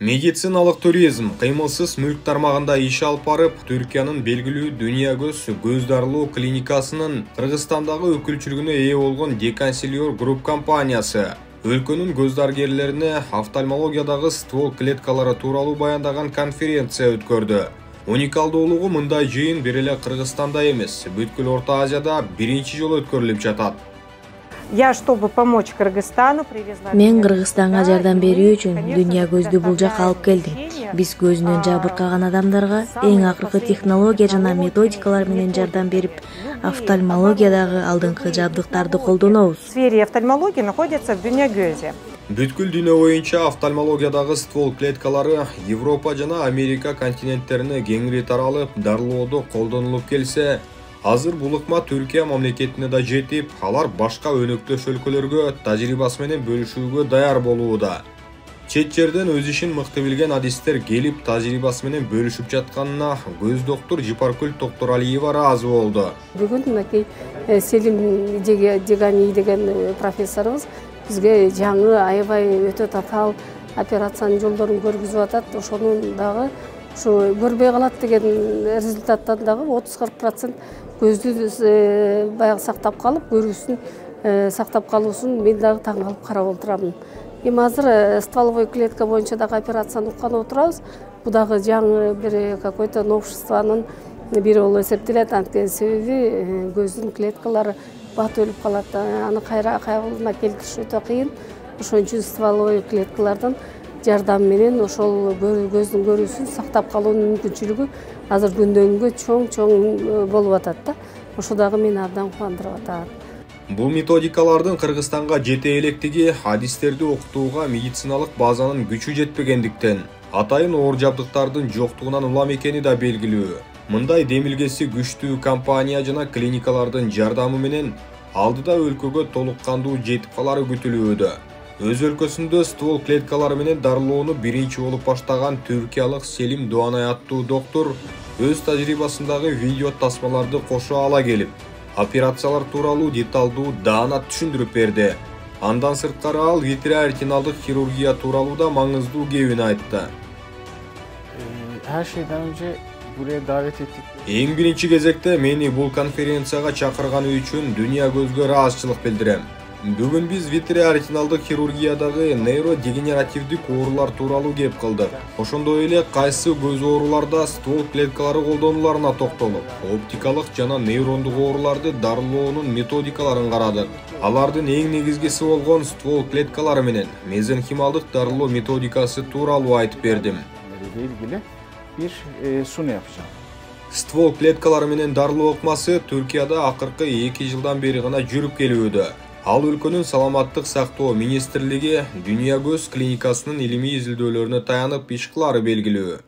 Медициналык туризм кыймылсыз мүлк тармагында иш алып барып, Түркиянын белгилүү Дүния көз дарылоо клиникасынын Кыргызстандагы өкүлчүлүгүнө ээ болгон Декансилиор Групп компаниясы өлкөнүн көз дарыгерлерине офтальмологиядагы ствол клеткалары тууралуу баяндаган конференция өткөрдү. Уникалдуулугу мындай жыйын бир эле Кыргызстанда эмес, бүткүл Орто Азияда биринчи жолу өткөрүлүп жатат. Чтобы помочь Кыргызстану, привезла. Мен Кыргызстанга жардам берүү үчүн Дүния көздү бул жакка алып келдим. Биз көзүнөн жабыркаган адамдарга эң акыркы технология жана методикалар менен жардам берип, офтальмологиядагы алдыңкы жабдыктарды колдонобуз. В сфере офтальмологии находится в Дүния көзү. Бүткүл дүйнө боюнча офтальмологиядагы ствол клеткалары Европа жана Америка континенттерине кеңири таралып, дарылоодо колдонулуп келсе, азыр бул ыкма Түркия мамлекетине да жетип, алар башка өнөктөш өлкөлөргө тажрыйбасы менен бөлүшүүгө даяр болууда. Чет жерден өз ишин мыкты билген адистер келип тажрыйбасы менен бөлүшүп жатканына көз доктор Жипаркүл Токторалиева ыраазы болду. Бүгүн мынакей Селим Дегани деген профессорубуз бизге жаңы аябай өтө татаал операциянын жолдорун көргүзүп атат. Ошонун дагы ушу көрбөй калат деген результаттан дагы 30-40% көздү баягы сактап калып, көрүүсүн сактап калуусун мен дагы таң калып карап отурамын. Эми азыр стволовой клетка боюнча дагы операцияны уккан отурабыз. Бул дагы жаңы бир какой-то новшествонун бири болуп эсептелет. Анткени себеби көздүн клеткалары бат өлүп калат. Аны кайра келтириш өтө кыйын. Ошон үчүн стволовой клеткалардын жардамы менен ошол көздүн көрүүсүн сактап калуунун мүмкүнчүлүгү азыр күндөн күнгө чоң болуп атат да. Ошо дагы мени абдан кубандырып атат. Бул методикалардын Кыргызстанга жете электиги адистерди окутууга медициналык базанын күчү жетпегендиктен, атайын оор жабдыктардын жоктугунан улам экени да белгилүү. Мындай демилгеси күчтүү компания жана клиникалардын жардамы менен алдыда өлкөгө толук кандуу жетип калары күтүлүүдө. Өз өлкөсүндө ствол клеткалары менен дарылоону биринчи болуп баштаган түркиялык Селим Дуанай аттуу доктор өз тажрыйбасындагы видео тасмаларды кошо ала келип, операциялар тууралуу деталдуу даанат түшүндүрүп берди. Андан сырткары ал витреоретиналдык хирургия тууралуу да маңыздуу кебин айтты. Her şeyden önce buraya davet ettik. Эң биринчи кезекте мени бул конференцияга чакырганы үчүн Дүния көзгө ыраазычылык билдирем. Бүгүн биз витреоретиналдык хирургиядагы нейродегенеративдик оорулар тууралуу кеп кылдык. Ошондой эле кайсы көз ооруларда ствол клеткалары колдонуларына токтолуп, оптикалык жана нейрондук ооруларды дарылоонун методикаларын карадык. Алардын эң негизгиси болгон ствол клеткалары менен мезенхималдык дарылоо методикасы тууралуу айтып бердим. ilgili bir sunu yapacağım. Ствол клеткалары менен дарылоо ыкмасы Түркияда акыркы 2 жылдан бери гана жүрүп келүүдө. Ал өлкөнүн саламаттык сактоо министрлиги Дүния көз клиникасынын илимий изилдөөлөрүнө таянып иш кылары белгилүү.